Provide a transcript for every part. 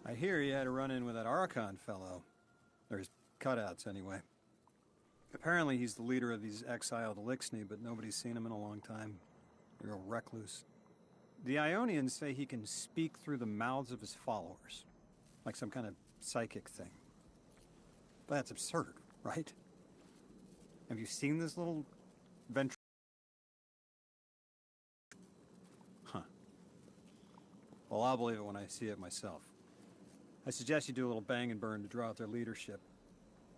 I hear you had a run-in with that Archon fellow. Or his cutouts, anyway. Apparently he's the leader of these exiled Eliksni, but nobody's seen him in a long time. A real recluse. The Ionians say he can speak through the mouths of his followers. Like some kind of psychic thing. But that's absurd, right? Have you seen this little ventriloquist? Huh. Well, I'll believe it when I see it myself. I suggest you do a little bang and burn to draw out their leadership.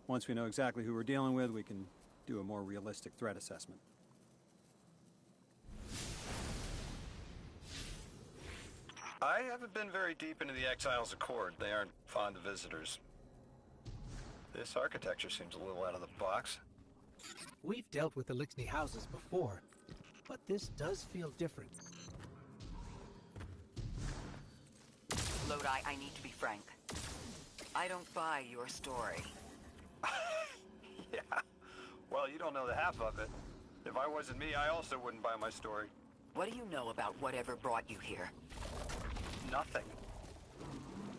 Once we know exactly who we're dealing with, we can do a more realistic threat assessment. I haven't been very deep into the Exiles Accord. They aren't fond of visitors. This architecture seems a little out of the box. We've dealt with Eliksni houses before, but this does feel different. Lodi, I need to be frank. I don't buy your story. Yeah. Well, you don't know the half of it. If I wasn't me, I also wouldn't buy my story. What do you know about whatever brought you here? Nothing.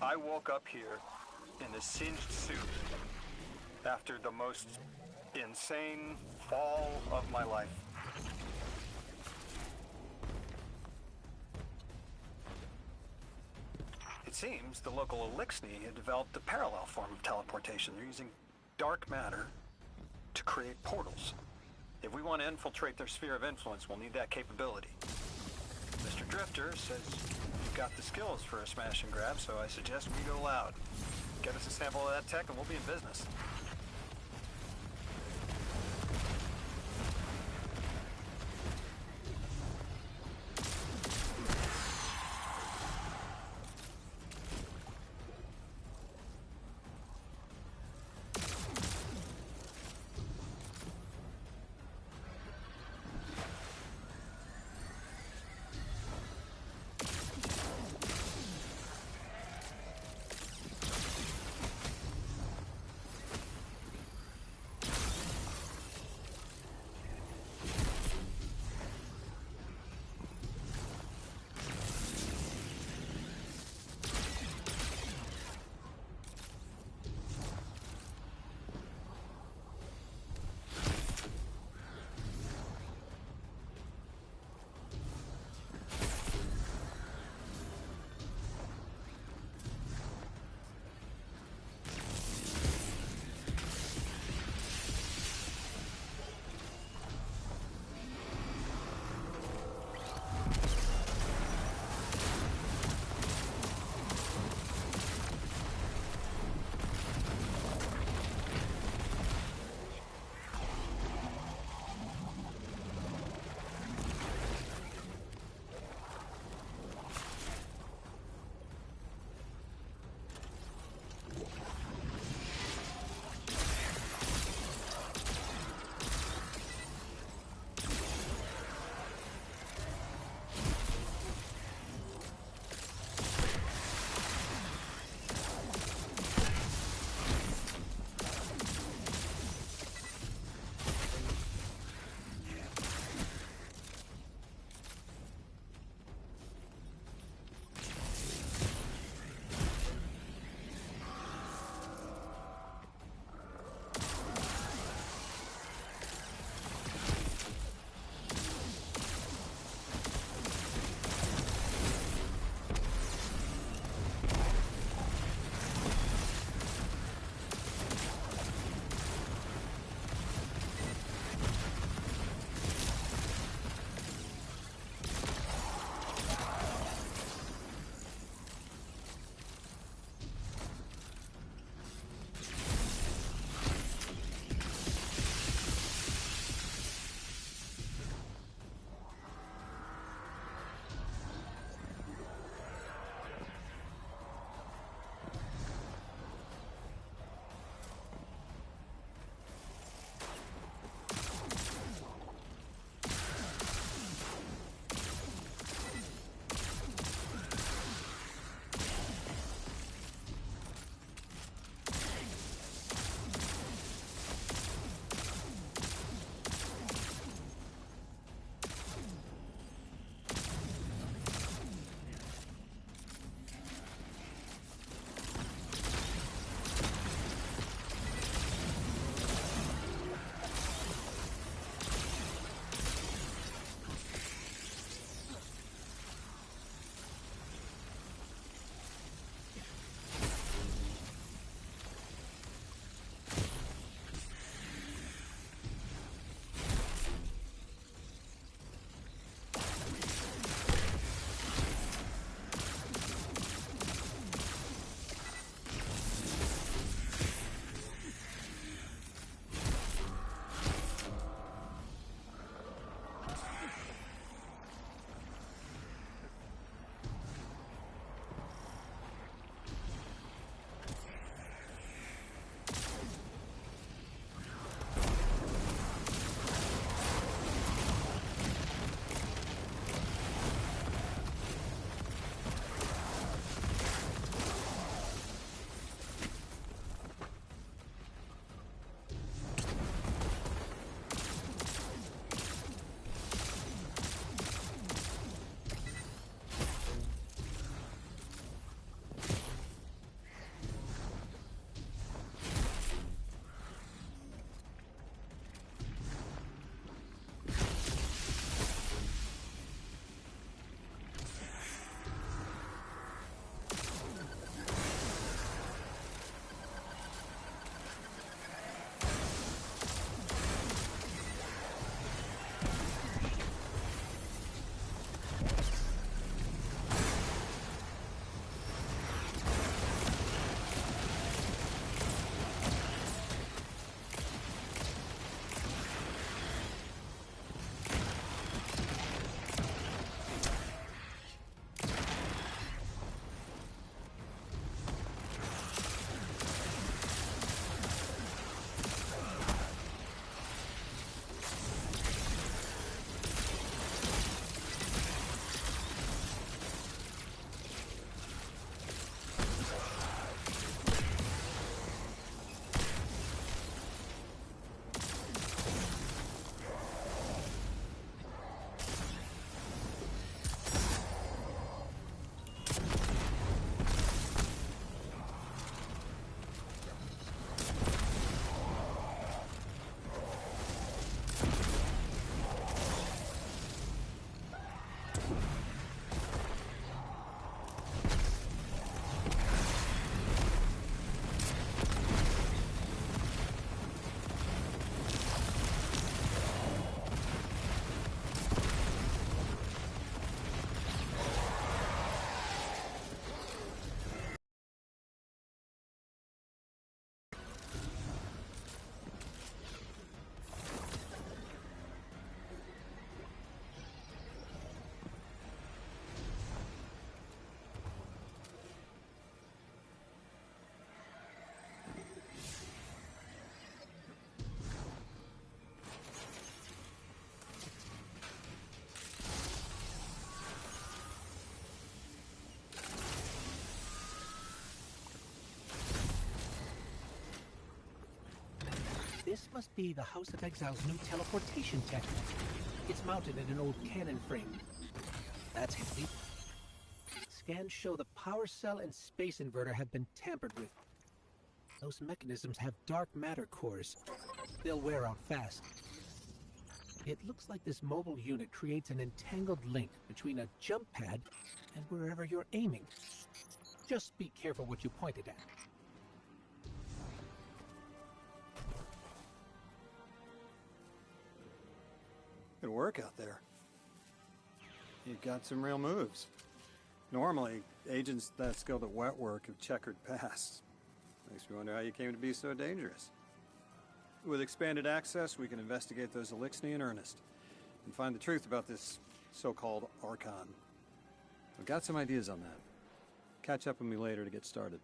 I woke up here in a singed suit after the most insane fall of my life. It seems the local Eliksni had developed a parallel form of teleportation. They're using dark matter to create portals. If we want to infiltrate their sphere of influence, we'll need that capability. Mr. Drifter says you've got the skills for a smash and grab, so I suggest we go loud. Get us a sample of that tech and we'll be in business. This must be the House of Exile's new teleportation technique. It's mounted in an old cannon frame. That's handy. Scans show the power cell and space inverter have been tampered with. Those mechanisms have dark matter cores. They'll wear out fast. It looks like this mobile unit creates an entangled link between a jump pad and wherever you're aiming. Just be careful what you point it at. Good work out there. You've got some real moves. Normally, agents that skilled at wet work have checkered past. Makes me wonder how you came to be so dangerous. With expanded access, we can investigate those Eliksni in earnest and find the truth about this so-called Archon. I've got some ideas on that. Catch up with me later to get started.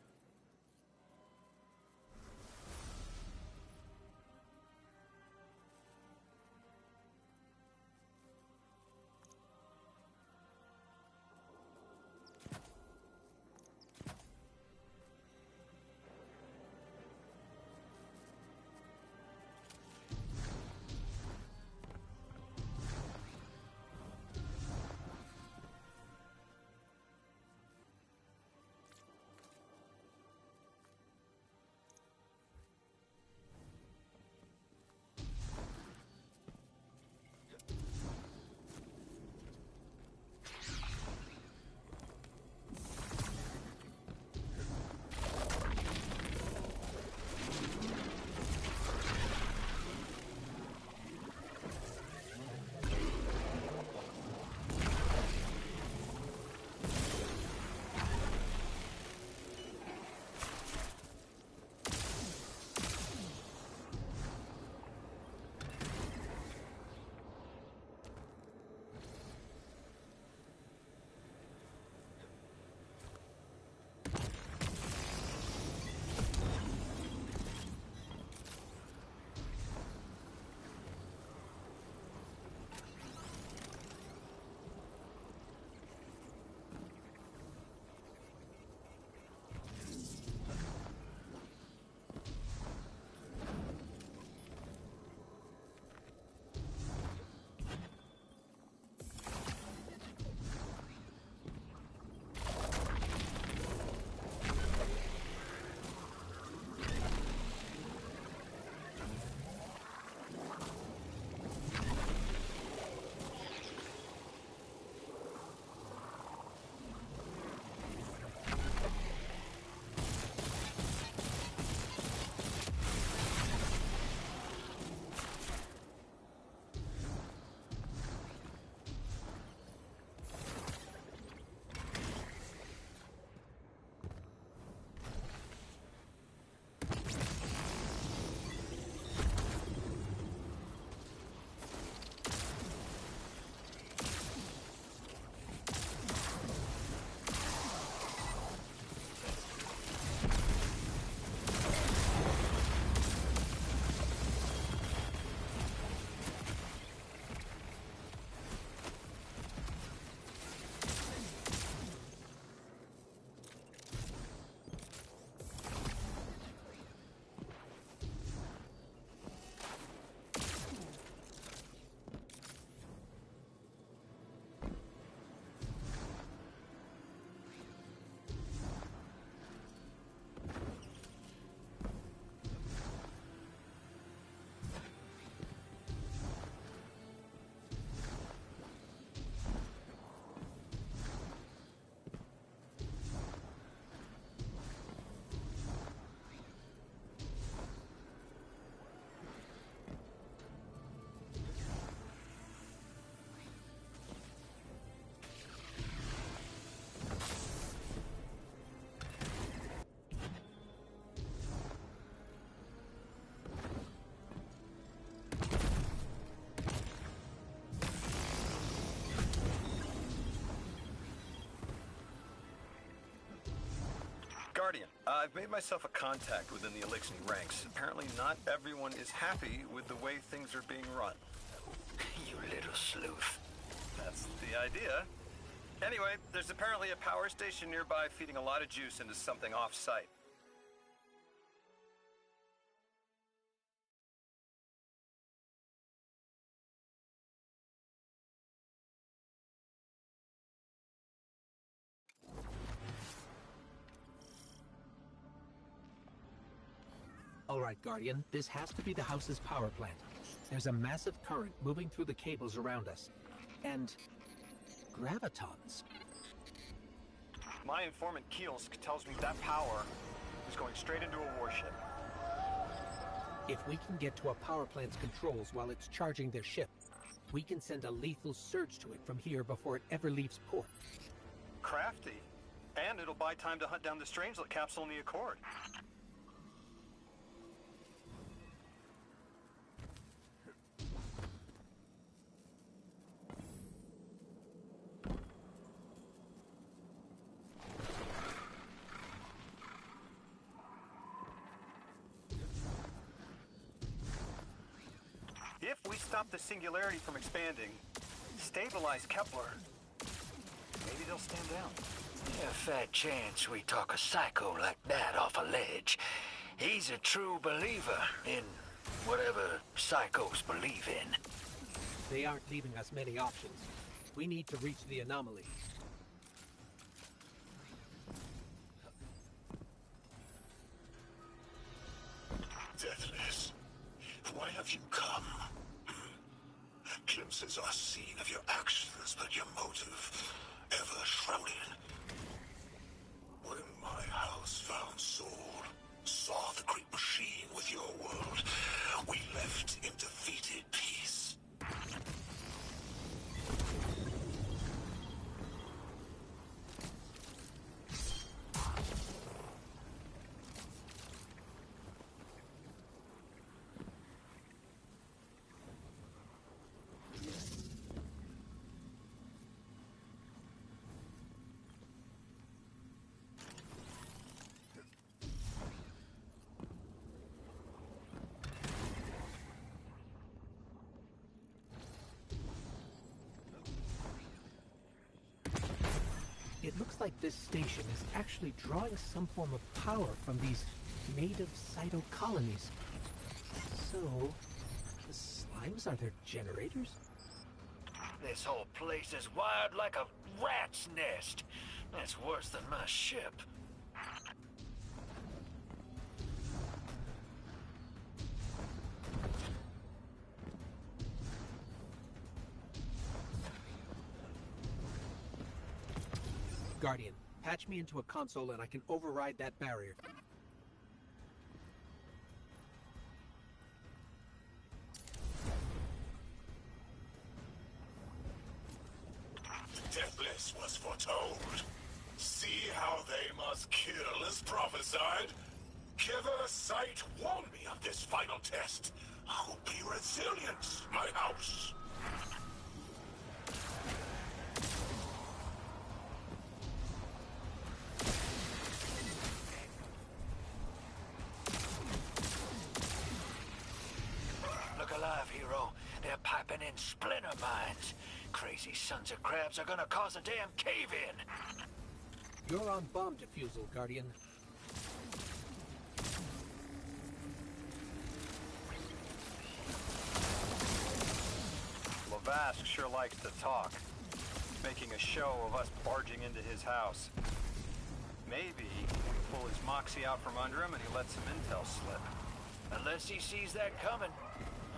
Guardian, I've made myself a contact within the Eliksni ranks. Apparently not everyone is happy with the way things are being run. You little sleuth. That's the idea. Anyway, there's apparently a power station nearby feeding a lot of juice into something off-site. All right, Guardian, this has to be the house's power plant. There's a massive current moving through the cables around us. And gravitons. My informant Kielsk tells me that power is going straight into a warship. If we can get to a power plant's controls while it's charging their ship, we can send a lethal surge to it from here before it ever leaves port. Crafty. And it'll buy time to hunt down the Strangelet capsule in the Accord. If we stop the singularity from expanding, stabilize Kepler, maybe they'll stand down. A fat chance we talk a psycho like that off a ledge. He's a true believer in whatever psychos believe in. They aren't leaving us many options. We need to reach the anomaly. Deathless, why have you come? Glimpses are seen of your actions, but your motive ever shrouded. When my house found Soul, saw the great machine with your world, we left in defeated peace. It looks like this station is actually drawing some form of power from these native cyto colonies. So, the slimes are their generators? This whole place is wired like a rat's nest. That's worse than my ship. Guardian, patch me into a console and I can override that barrier. The Deathless was foretold. See how they must kill as prophesied. Kiver Sight warned me of this final test. I'll be resilient, my house. Look alive, hero. They're piping in splinter mines. Crazy sons of crabs are gonna cause a damn cave-in. You're on bomb defusal, Guardian. Lavask sure likes to talk, making a show of us barging into his house. Maybe we pull his moxie out from under him and he lets some intel slip. Unless he sees that coming.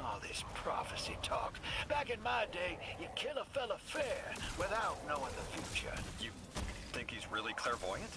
All this prophecy talk. Back in my day, you kill a fella fair without knowing the future. You think he's really clairvoyant?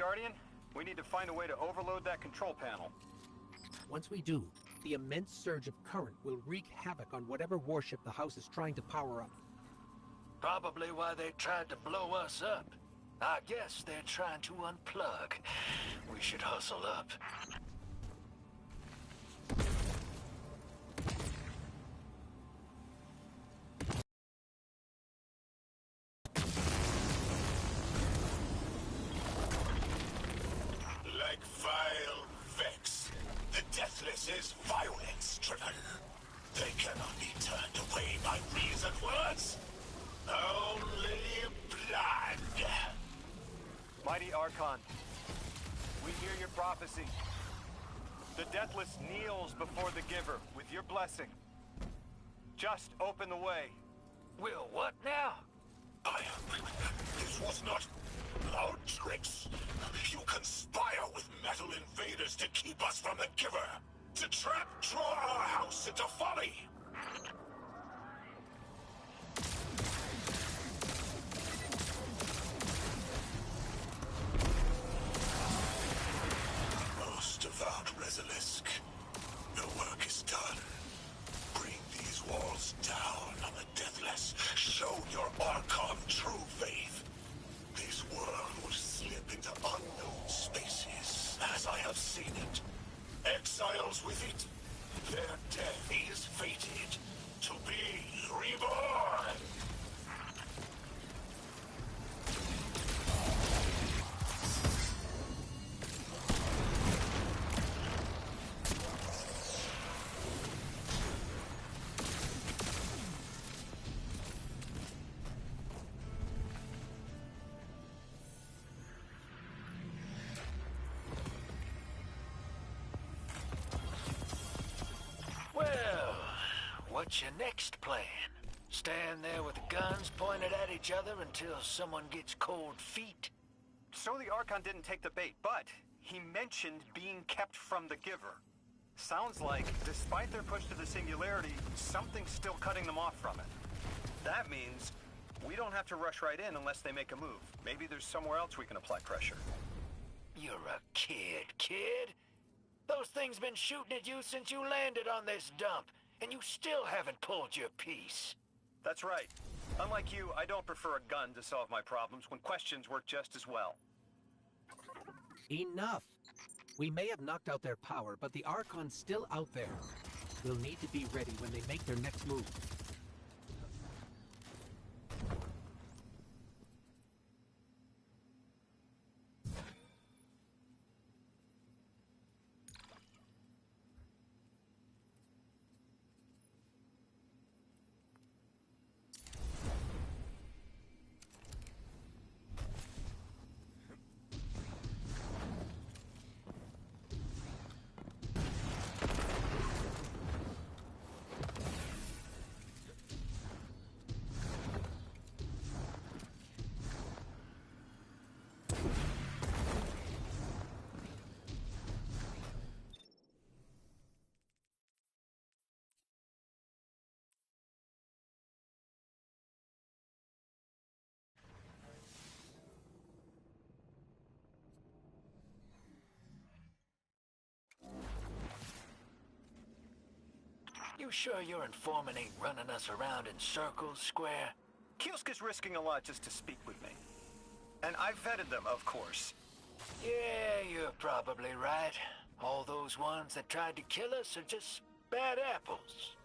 Guardian. We need to find a way to overload that control panel. Once we do, the immense surge of current will wreak havoc on whatever warship the house is trying to power up. Probably why they tried to blow us up. I guess they're trying to unplug. We should hustle up. Like vile Vex, the Deathless is violence-driven. They cannot be turned away by reasoned words. Only blood. Mighty Archon, we hear your prophecy. The Deathless kneels before the Giver with your blessing. Just open the way. Will what now? This was not our tricks. You conspire with metal invaders to keep us from the Giver. To draw our house into folly. Most devout Resilisk, your work is done. Bring these walls down on the Deathless. Show your Archon true faith. This world will slip into unknown spaces, as I have seen it. Exiles with it. Their death is fated to be reborn. Well, what's your next plan? Stand there with the guns pointed at each other until someone gets cold feet? So the Archon didn't take the bait, but he mentioned being kept from the Giver. Sounds like, despite their push to the Singularity, something's still cutting them off from it. That means we don't have to rush right in unless they make a move. Maybe there's somewhere else we can apply pressure. You're a kid. Those things been shooting at you since you landed on this dump, and you still haven't pulled your piece. That's right. Unlike you, I don't prefer a gun to solve my problems when questions work just as well. Enough! We may have knocked out their power, but the Archon's still out there. We'll need to be ready when they make their next move. You sure your informant ain't running us around in circles, Square? Kiosk is risking a lot just to speak with me. And I've vetted them, of course. Yeah, you're probably right. All those ones that tried to kill us are just bad apples.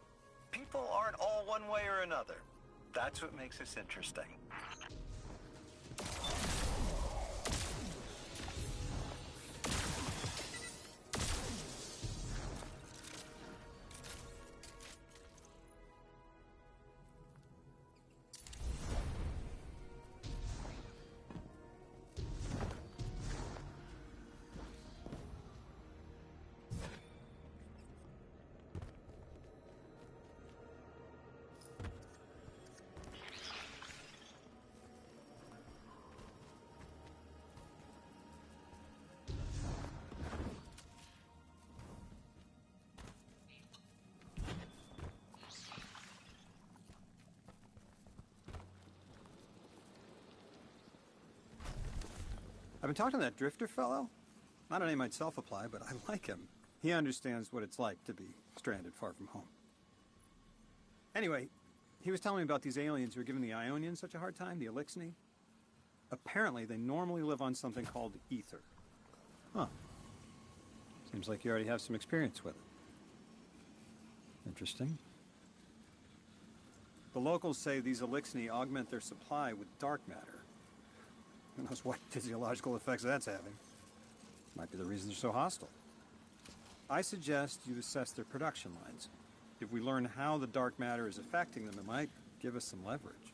People aren't all one way or another. That's what makes this interesting. I've been talking to that Drifter fellow. Not a name I'd self-apply, but I like him. He understands what it's like to be stranded far from home. Anyway, he was telling me about these aliens who are giving the Ionians such a hard time, the Elixni. Apparently, they normally live on something called ether. Huh. Seems like you already have some experience with it. Interesting. The locals say these Elixni augment their supply with dark matter. Who knows what physiological effects that's having. Might be the reason they're so hostile. I suggest you assess their production lines. If we learn how the dark matter is affecting them, it might give us some leverage.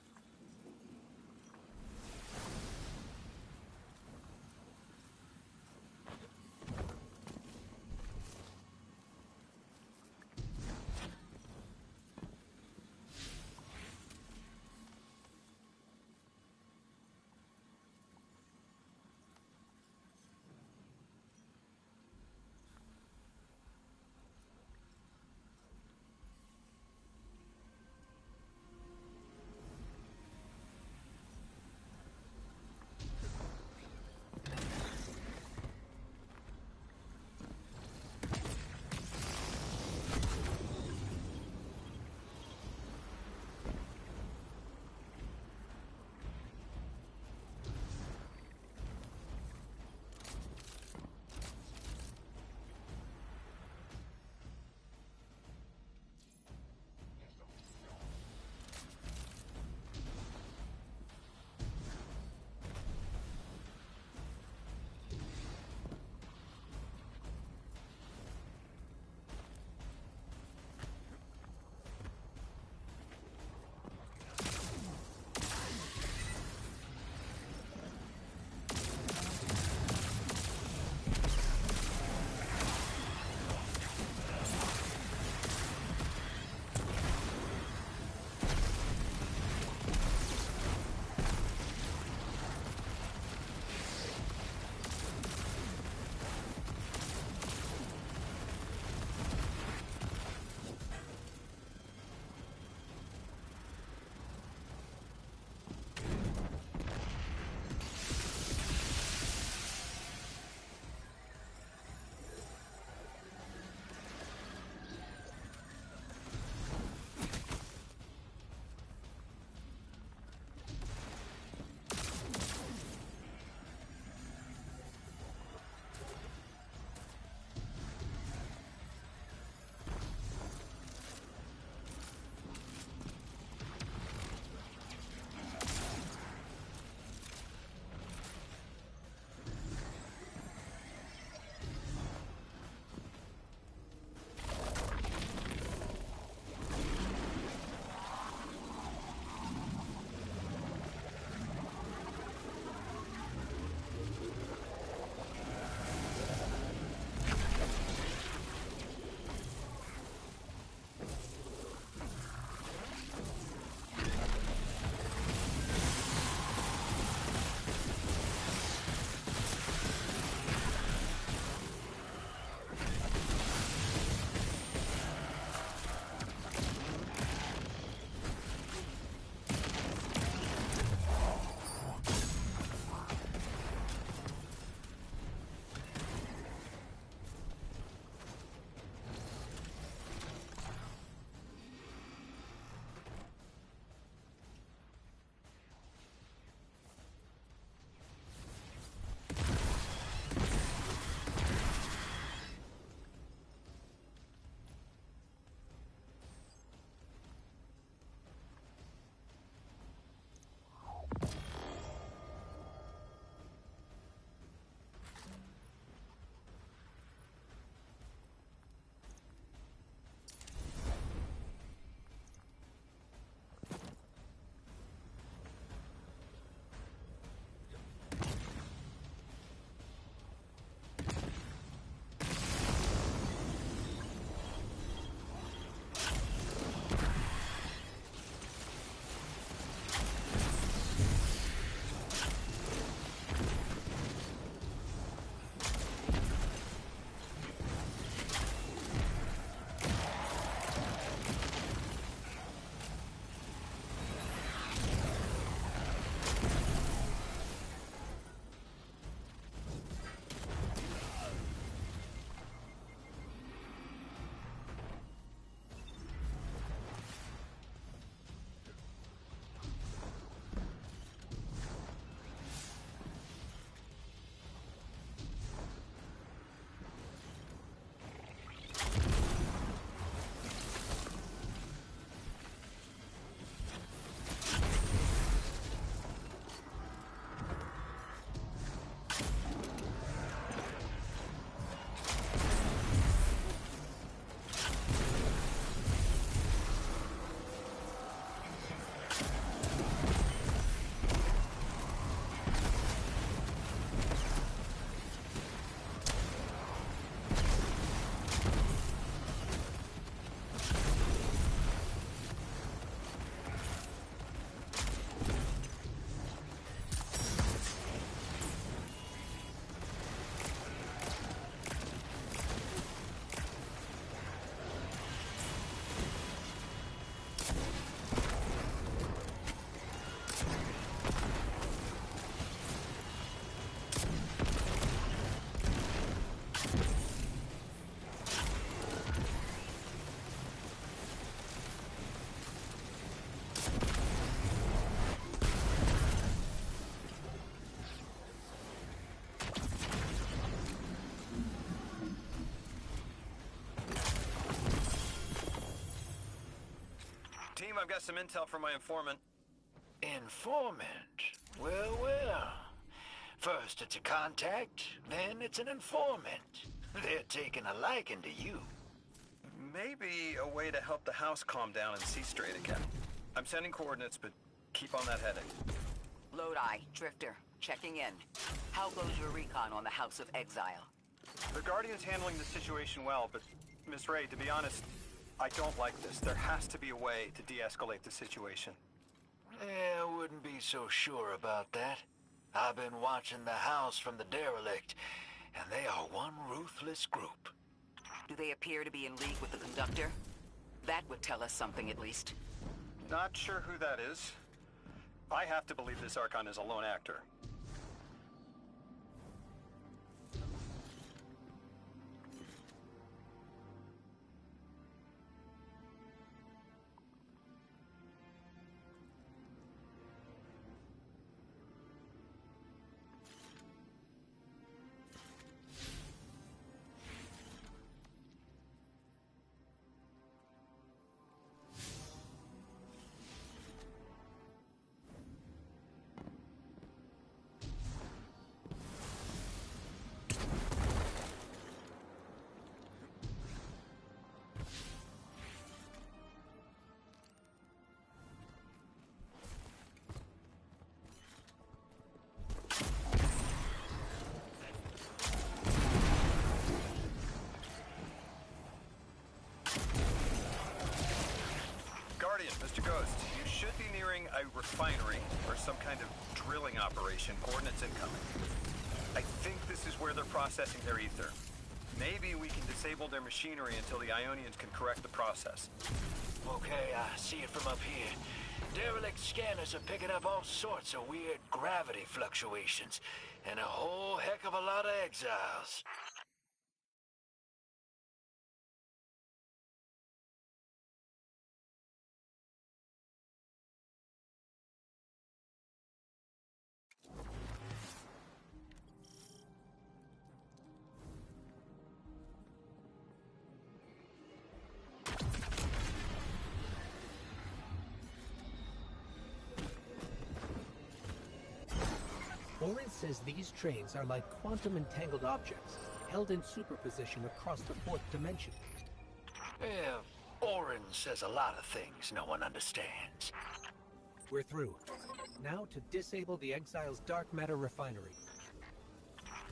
I've got some intel from my informant. Informant? Well, well. First it's a contact, then it's an informant. They're taking a liking to you. Maybe a way to help the house calm down and see straight again. I'm sending coordinates, but keep on that heading. Lodi, Drifter, checking in. How goes your recon on the House of Exile? The Guardian's handling the situation well, but Miss Ray, to be honest, I don't like this. There has to be a way to de-escalate the situation. I wouldn't be so sure about that. I've been watching the house from the derelict, and they are one ruthless group. Do they appear to be in league with the Conductor? That would tell us something at least. Not sure who that is. I have to believe this Archon is a lone actor. Mr. Ghost, you should be nearing a refinery or some kind of drilling operation. Coordinates incoming. I think this is where they're processing their ether. Maybe we can disable their machinery until the Ionians can correct the process. Okay, I see it from up here. Derelict scanners are picking up all sorts of weird gravity fluctuations, and a whole heck of a lot of exiles. Orin says these trains are like quantum-entangled objects, held in superposition across the fourth dimension. Yeah, Orin says a lot of things no one understands. We're through. Now to disable the Exile's dark matter refinery.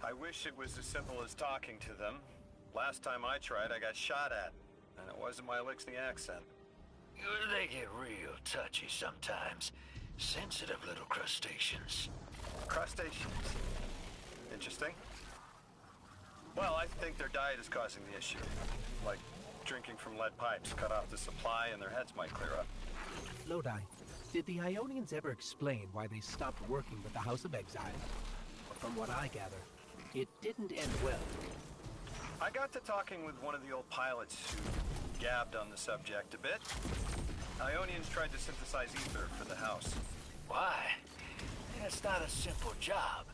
I wish it was as simple as talking to them. Last time I tried, I got shot at, and it wasn't my Lixney accent. They get real touchy sometimes. Sensitive little crustaceans. Crustaceans. Interesting. Well, I think their diet is causing the issue. Like drinking from lead pipes cut off the supply and their heads might clear up. Lodi, did the Ionians ever explain why they stopped working with the House of Exile? From what I gather, it didn't end well. I got to talking with one of the old pilots who gabbed on the subject a bit. Ionians tried to synthesize ether for the house. Why? It's not a simple job.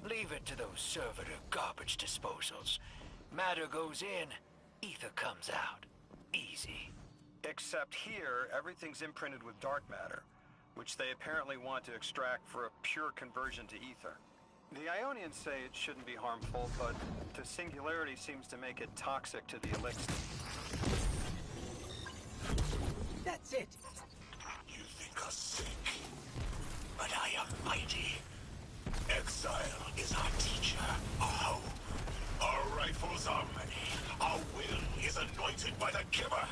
Leave it to those servitor garbage disposals. Matter goes in, ether comes out. Easy. Except here, everything's imprinted with dark matter, which they apparently want to extract for a pure conversion to ether. The Ionians say it shouldn't be harmful, but the singularity seems to make it toxic to the elixir. That's it! You think us sick, but I am mighty. Exile is our teacher, our hope. Our rifles are many. Our will is anointed by the giver.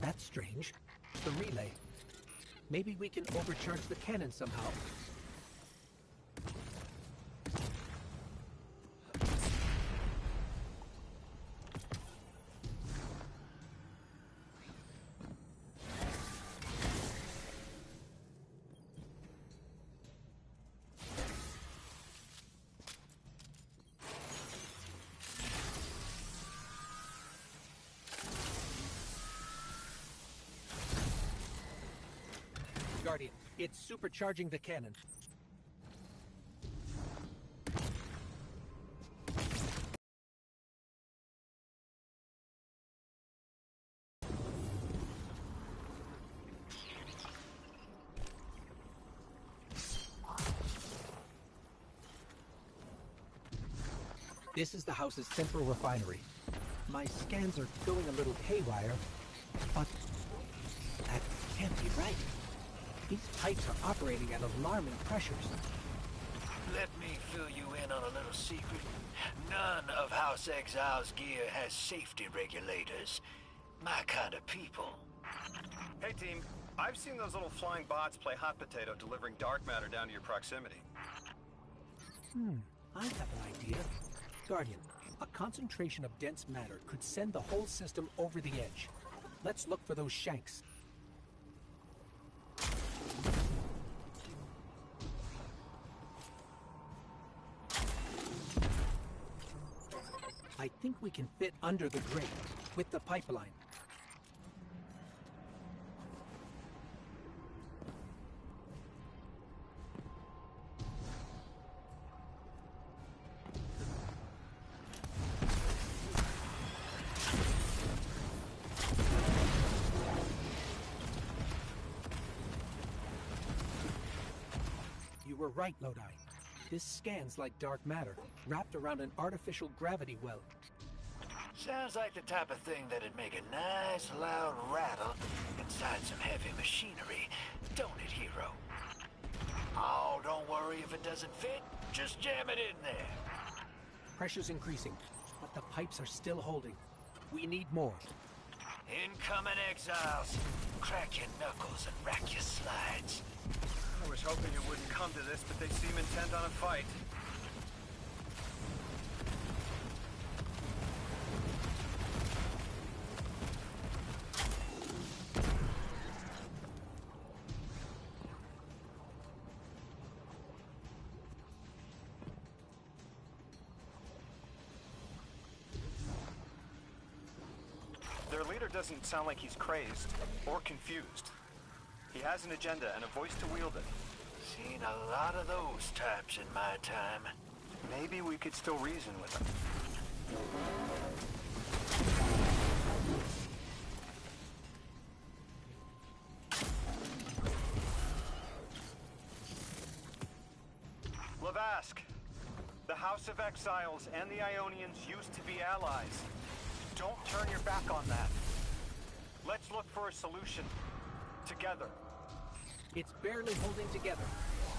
That's strange. The relay. Maybe we can overcharge the cannon somehow. Guardian, it's supercharging the cannon. This is the house's central refinery. My scans are going a little haywire, but that can't be right. These pipes are operating at alarming pressures. Let me fill you in on a little secret. None of House Exile's gear has safety regulators. My kind of people. Hey team, I've seen those little flying bots play hot potato delivering dark matter down to your proximity. I have an idea. Guardian, a concentration of dense matter could send the whole system over the edge. Let's look for those shanks. I think we can fit under the grate with the pipeline. You were right, Lodi. This scans like dark matter, wrapped around an artificial gravity well. Sounds like the type of thing that'd make a nice loud rattle inside some heavy machinery, don't it, hero? Oh, don't worry if it doesn't fit. Just jam it in there. Pressure's increasing, but the pipes are still holding. We need more. Incoming exiles. Crack your knuckles and rack your slides. I was hoping it wouldn't come to this, but they seem intent on a fight. Their leader doesn't sound like he's crazed or confused. He has an agenda and a voice to wield it. Seen a lot of those types in my time. Maybe we could still reason with him. Lavask, the House of Exiles and the Ionians used to be allies. Don't turn your back on that. Let's look for a solution. Together. It's barely holding together.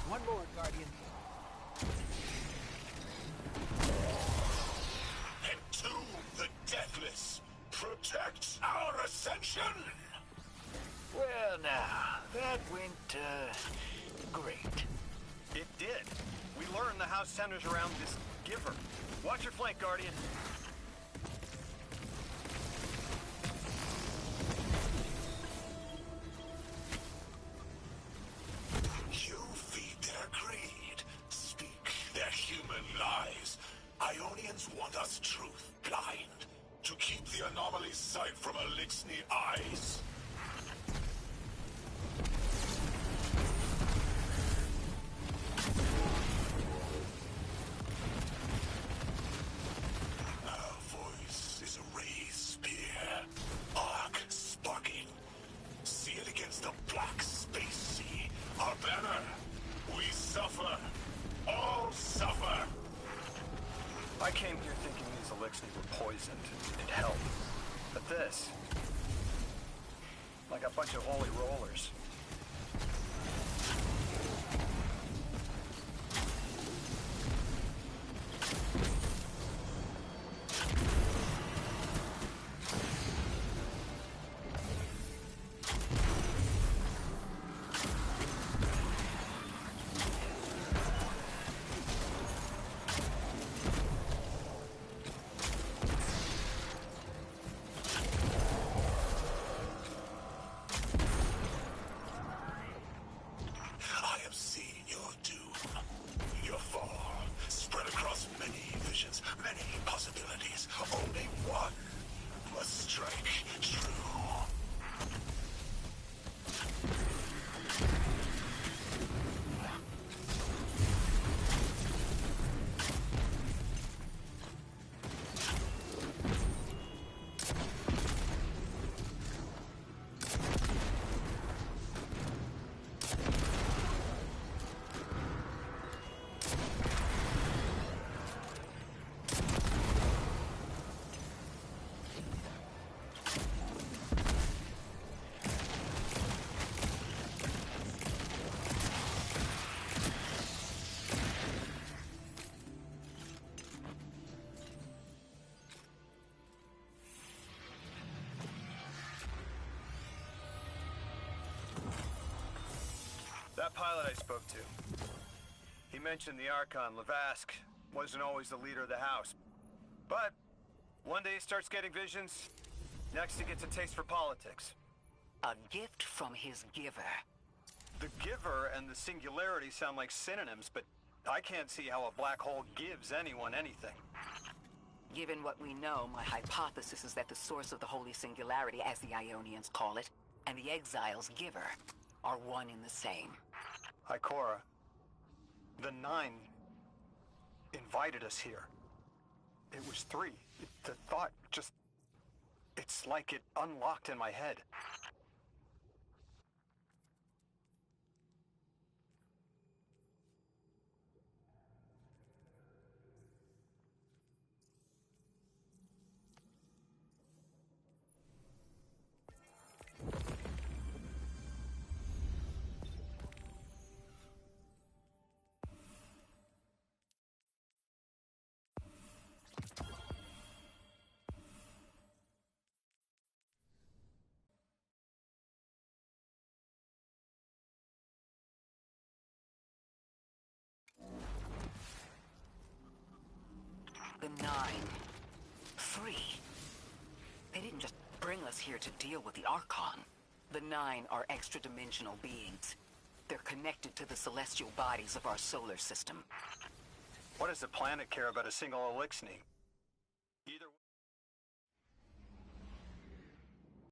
One more, Guardian. Entomb the Deathless. Protect our ascension. Well now, that went, great. It did. We learned the house centers around this giver. Watch your flank, Guardian. You feed their greed, speak their human lies. Ionians want us truth blind, to keep the anomaly's sight from Elixni eyes. pilot I spoke to. He mentioned the Archon, Lavask, wasn't always the leader of the house. But one day he starts getting visions, next he gets a taste for politics. A gift from his giver. The giver and the singularity sound like synonyms, but I can't see how a black hole gives anyone anything. Given what we know, my hypothesis is that the source of the Holy Singularity, as the Ionians call it, and the Exile's giver are one and the same. Ikora, the Nine invited us here. It was 3. The thought just... It's like it unlocked in my head. The Nine. Free. They didn't just bring us here to deal with the Archon. The Nine are extra-dimensional beings. They're connected to the celestial bodies of our solar system. What does the planet care about a single Elixni?